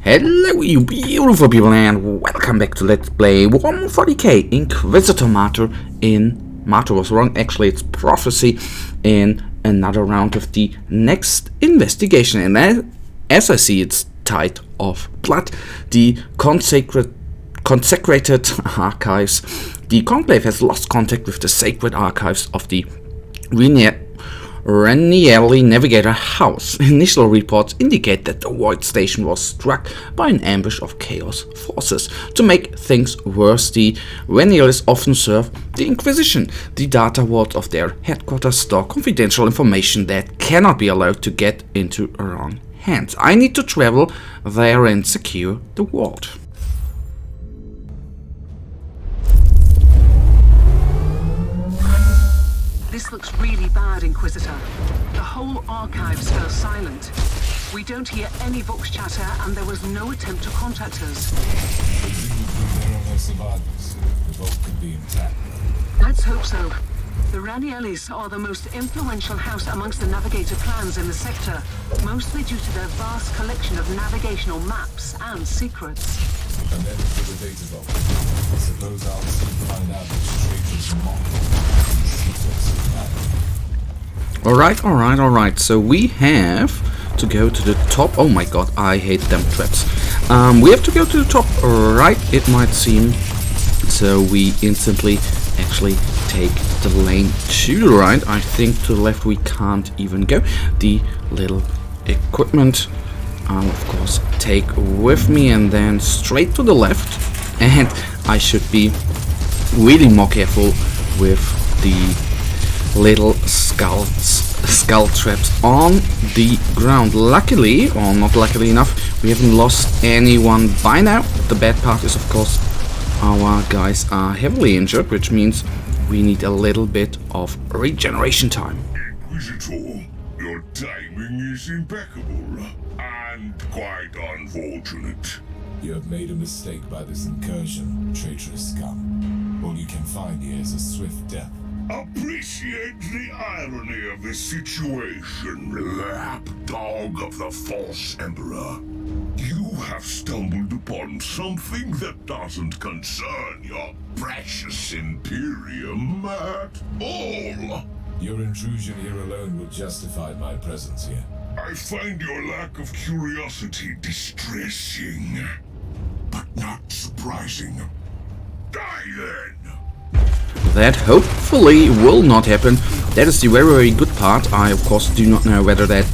Hello you beautiful people and welcome back to Let's Play Warhammer 40k Inquisitor Martyr was wrong, actually it's Prophecy in another round of the next investigation, and as I see it's Tide of Blood, the Consecrated Archives. The Conclave has lost contact with the sacred archives of the Ranieri Navigator House. Initial reports indicate that the Void Station was struck by an ambush of Chaos forces. To make things worse, the Ranieris often serve the Inquisition. The data vault of their headquarters store confidential information that cannot be allowed to get into wrong hands. I need to travel there and secure the vault. This looks really bad, Inquisitor. The whole archives fell silent. We don't hear any Vox chatter, and there was no attempt to contact us. Presumably there are no survivors. The vault could be intact. Let's hope so. The Ranielis are the most influential house amongst the navigator clans in the sector, mostly due to their vast collection of navigational maps and secrets. And then for the data vault. I suppose I'll soon find out which traitors and Mongols secrets of Alright, so we have to go to the top. Oh my god, I hate them traps. We have to go to the top right, it might seem. So we instantly actually take the lane to the right. I think to the left we can't even go. The little equipment I'll of course take with me, and then straight to the left. And I should be really more careful with the little skull traps on the ground. Luckily, or not luckily enough, we haven't lost anyone by now. The bad part is of course our guys are heavily injured, which means we need a little bit of regeneration time. Inquisitor, your timing is impeccable and quite unfortunate. You have made a mistake by this incursion, traitorous scum. All you can find here is a swift death. Appreciate the irony of this situation, lapdog of the false emperor. You have stumbled upon something that doesn't concern your precious Imperium at all. Your intrusion here alone will justify my presence here. I find your lack of curiosity distressing, but not surprising. Die then! That hopefully will not happen. That is the very, very good part. I of course do not know whether that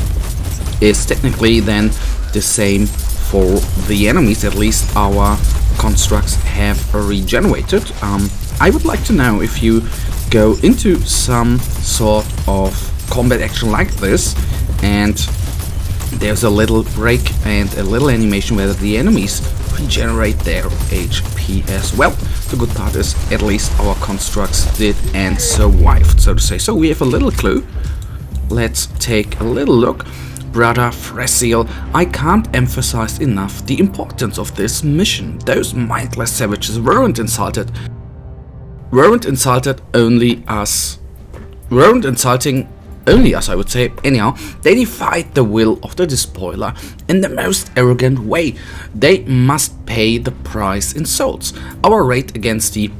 is technically then the same for the enemies. At least our constructs have regenerated. I would like to know, if you go into some sort of combat action like this and there's a little break and a little animation where the enemies regenerate their HP as well. The good part is at least our constructs did and survived, so to say. So we have a little clue. Let's take a little look. Brother Fresiel, I can't emphasize enough the importance of this mission. Those mindless savages weren't insulting only us, I would say. Anyhow, they defied the will of the despoiler in the most arrogant way. They must pay the price in souls. Our raid against the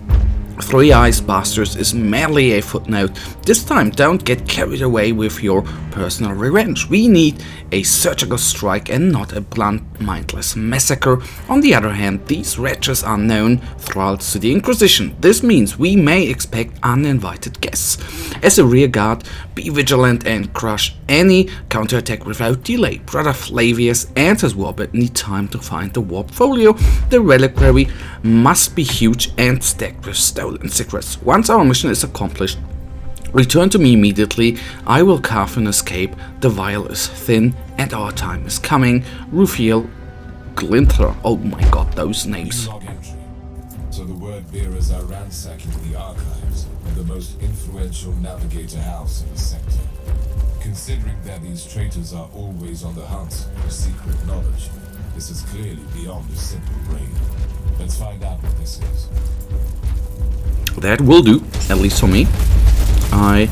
Three Eyes Bastards is merely a footnote. This time, don't get carried away with your personal revenge. We need a surgical strike and not a blunt, mindless massacre. On the other hand, these wretches are known thralls to the Inquisition. This means we may expect uninvited guests. As a rear guard, be vigilant and crush any counterattack without delay. Brother Flavius and his warbird need time to find the warp folio. The reliquary must be huge and stacked with stolen secrets. Once our mission is accomplished, return to me immediately. I will carve an escape. The vial is thin and our time is coming. Rufiel Glinter. Oh my god, those names. Log entry. So the word bearers are ransacking the archives of the most influential navigator house in the sector. Considering that these traitors are always on the hunt for secret knowledge, this is clearly beyond a simple raid. Let's find out what this is. That will do, at least for me. I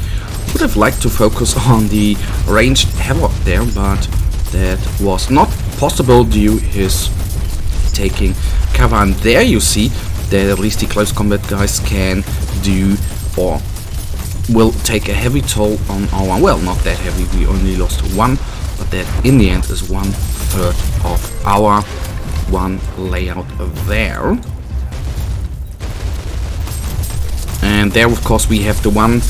would have liked to focus on the ranged havoc there, but that was not possible due his taking cover. And there you see that at least the close combat guys can do, or will take a heavy toll on our, well, not that heavy, we only lost one, but that in the end is 1/3 of our one layout there. And there of course we have the one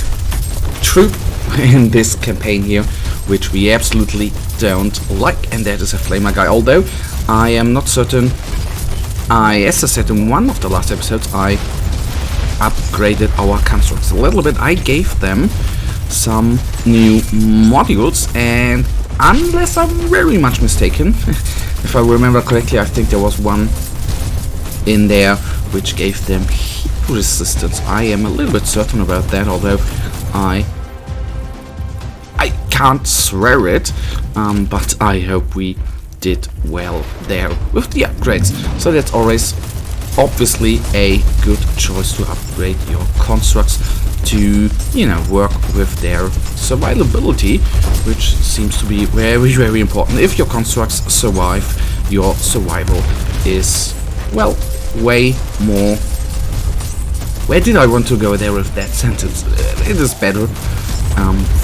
troop in this campaign here which we absolutely don't like, and that is a flamer guy. Although I am not certain, as I said in one of the last episodes, I upgraded our constructs a little bit. I gave them some new modules, and unless I'm very much mistaken, if I remember correctly, I think there was one in there which gave them heat resistance. I am a little bit certain about that, although I can't swear it, but I hope we did well there with the upgrades. So that's always obviously a good choice to upgrade your constructs to, you know, work with their survivability, which seems to be very, very important. If your constructs survive, your survival is, well, way more... Where did I want to go there with that sentence? It is better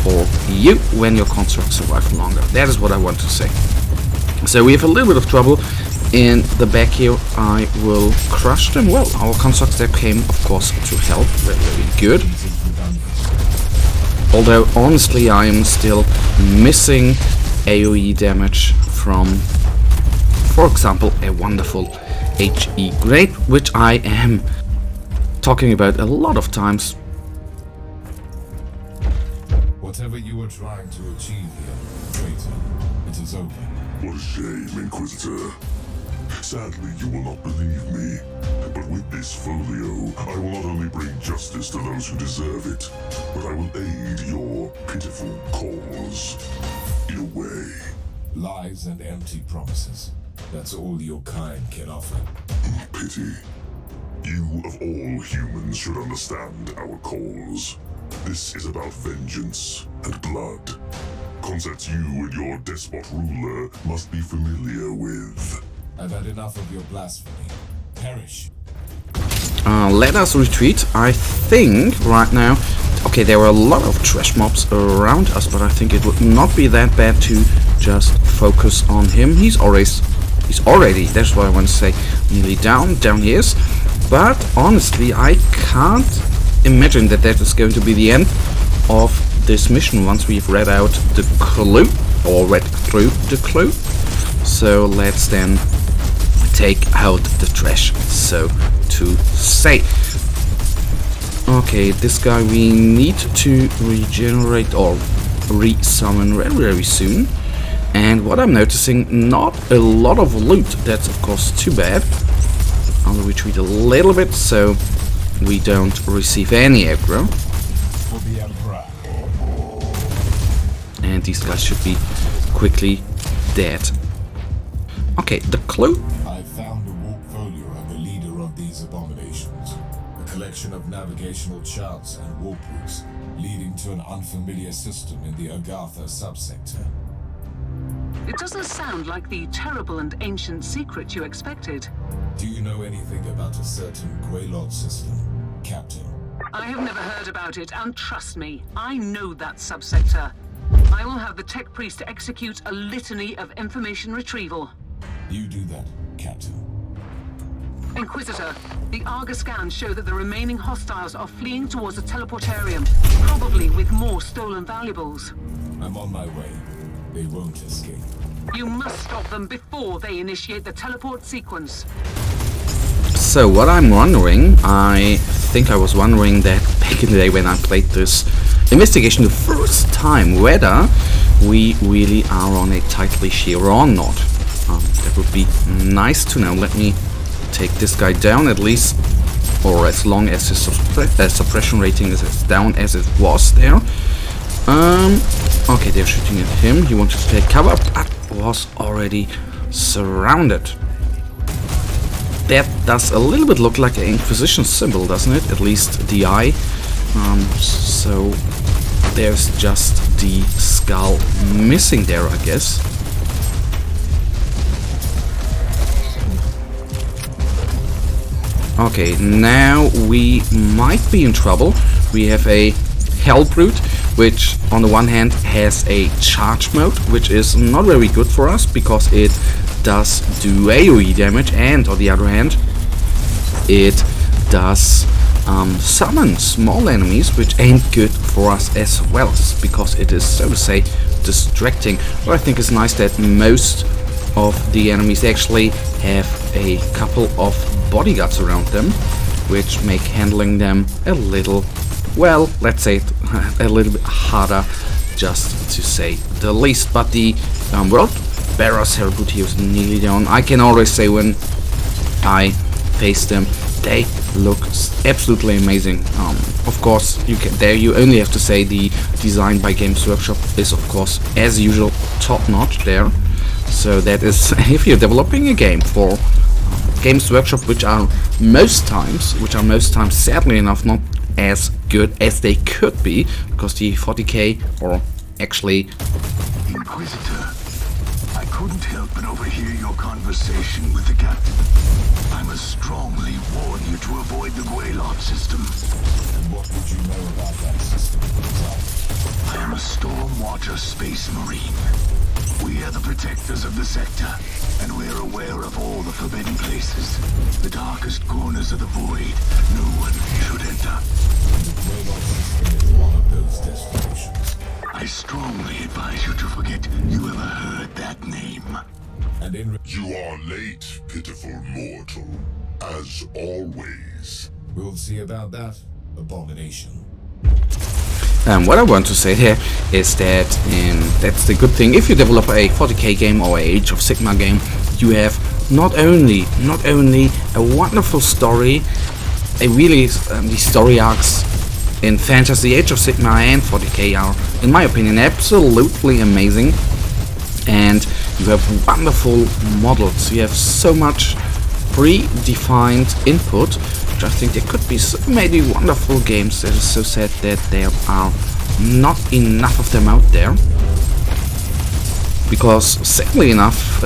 for you when your constructs survive longer. That is what I want to say. So we have a little bit of trouble in the back here. I will crush them. Well, our constructs there came, of course, to help. Very, very good. Although, honestly, I am still missing AoE damage from, for example, a wonderful HE grenade, which I am talking about a lot of times. Whatever you were trying to achieve here, traitor, it is over. What a shame, Inquisitor. Sadly, you will not believe me, but with this folio, I will not only bring justice to those who deserve it, but I will aid your pitiful cause. In a way. Lies and empty promises. That's all your kind can offer. Pity. You, of all humans, should understand our cause. This is about vengeance and blood. Concepts you and your despot ruler must be familiar with. I've had enough of your blasphemy. Perish. Let us retreat. I think right now... Okay, there are a lot of trash mobs around us, but I think it would not be that bad to just focus on him. He's already, that's what I want to say, nearly down he is. But honestly, I can't imagine that that is going to be the end of this mission once we've read out the clue, or read through the clue. So let's then take out the trash, so to say. Okay, this guy we need to regenerate or re-summon very, very soon. And what I'm noticing, not a lot of loot. That's of course too bad. I'll retreat a little bit so we don't receive any aggro. For the Emperor. And these guys should be quickly dead. Okay, the clue. I found a portfolio of the leader of these abominations. A collection of navigational charts and warp routes leading to an unfamiliar system in the Agartha subsector. It doesn't sound like the terrible and ancient secret you expected. Do you know anything about a certain Quaylod system, Captain? I have never heard about it, and trust me, I know that subsector. I will have the tech priest execute a litany of information retrieval. You do that, Captain. Inquisitor, the Argus scans show that the remaining hostiles are fleeing towards a teleportarium, probably with more stolen valuables. I'm on my way. They won't escape. You must stop them before they initiate the teleport sequence. So what I'm wondering, I think I was wondering that back in the day when I played this investigation the first time, whether we really are on a tight leash here or not. That would be nice to know. Let me take this guy down at least, or as long as his suppression rating is as down as it was there. Okay, they're shooting at him. He wanted to take cover, but was already surrounded. That does a little bit look like an Inquisition symbol, doesn't it? At least the eye. So there's just the skull missing there, I guess. Okay, now we might be in trouble. We have a Hellbrute, which on the one hand has a charge mode, which is not very good for us because it does do AoE damage, and on the other hand it does summon small enemies, which ain't good for us as well, because it is, so to say, distracting. But I think it's nice that most of the enemies actually have a couple of bodyguards around them, which make handling them a little, well, let's say it, a little bit harder, just to say the least. But the World Bearers Hellbrute here is nearly down. I can always say when I face them, they look absolutely amazing. Of course, you only have to say the design by Games Workshop is, of course, as usual, top notch there. So that is, if you're developing a game for Games Workshop, which are most times, sadly enough, not as good as they could be, because the 40k, or actually Inquisitor, I couldn't help but overhear your conversation with the captain. I must strongly warn you to avoid the Guelot system. And what would you know about that system? I am a Stormwatcher Space Marine. We are the protectors of the sector, and we're aware of all the forbidden places, the darkest corners of the void. No one should enter. The Guelot system is one of those destinations. I strongly advise you to forget you ever heard that name. And in You are late, pitiful mortal. As always. we'll see about that, abomination. what I want to say here is that that's the good thing. If you develop a 40k game or a Age of Sigmar game, you have not only a wonderful story, the story arcs in Fantasy, Age of Sigmar and 40k are, in my opinion, absolutely amazing. And you have wonderful models. You have so much predefined input, which I think there could be so many wonderful games. That is so sad that there are not enough of them out there. Because sadly enough,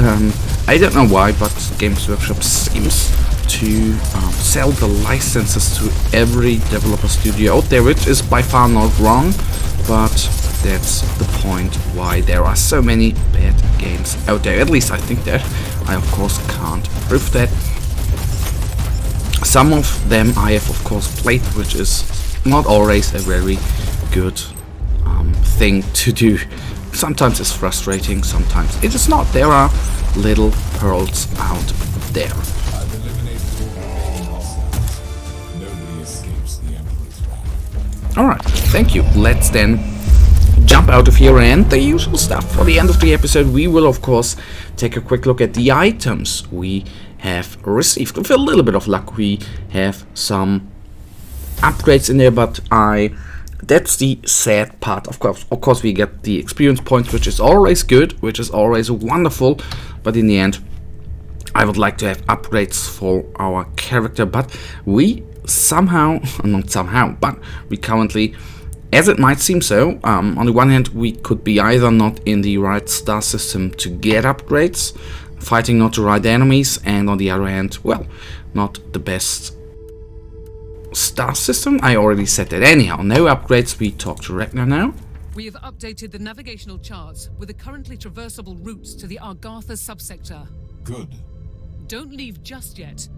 I don't know why, but Games Workshop seems to sell the licenses to every developer studio out there, which is by far not wrong, but that's the point why there are so many bad games out there. At least I think that. I of course can't prove that. Some of them I have of course played, which is not always a very good thing to do. Sometimes it's frustrating, sometimes it is not. There are little pearls out there. I've eliminated all the remaining hostiles. Nobody escapes the Emperor's wrath. Alright, thank you. Let's then jump out of here, and the usual stuff. For the end of the episode, we will of course take a quick look at the items we have received. With a little bit of luck, we have some upgrades in there, but that's the sad part. Of course, we get the experience points, which is always good, which is always wonderful, but in the end, I would like to have upgrades for our character, but we we currently, as it might seem so, on the one hand, we could be either not in the right star system to get upgrades, fighting not the right enemies, and on the other hand, well, not the best star system. I already said that. Anyhow, no upgrades. We talk to Ragnar now. We have updated the navigational charts with the currently traversable routes to the Argatha subsector. Good. Don't leave just yet.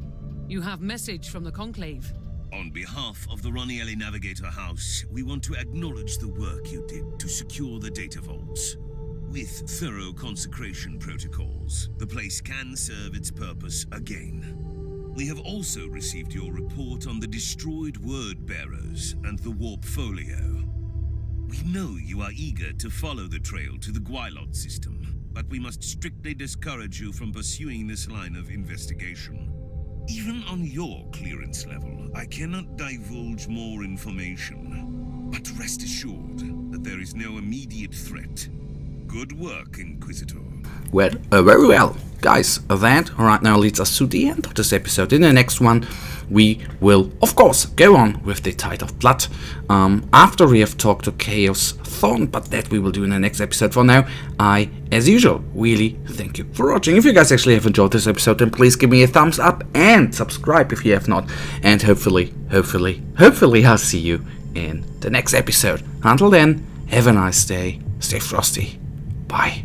You have message from the Conclave. On behalf of the Ranielli Navigator House, we want to acknowledge the work you did to secure the data vaults. With thorough consecration protocols, the place can serve its purpose again. We have also received your report on the destroyed word bearers and the warp folio. We know you are eager to follow the trail to the Guilot system, but we must strictly discourage you from pursuing this line of investigation. Even on your clearance level, I cannot divulge more information, but rest assured that there is no immediate threat. Good work, Inquisitor. Well, very well. Guys, that right now leads us to the end of this episode. In the next one, we will, of course, go on with the Tide of Blood after we have talked to Chaos Thorn, but that we will do in the next episode. For now, I, as usual, really thank you for watching. If you guys actually have enjoyed this episode, then please give me a thumbs up and subscribe if you have not. And hopefully, I'll see you in the next episode. Until then, have a nice day, stay frosty, bye.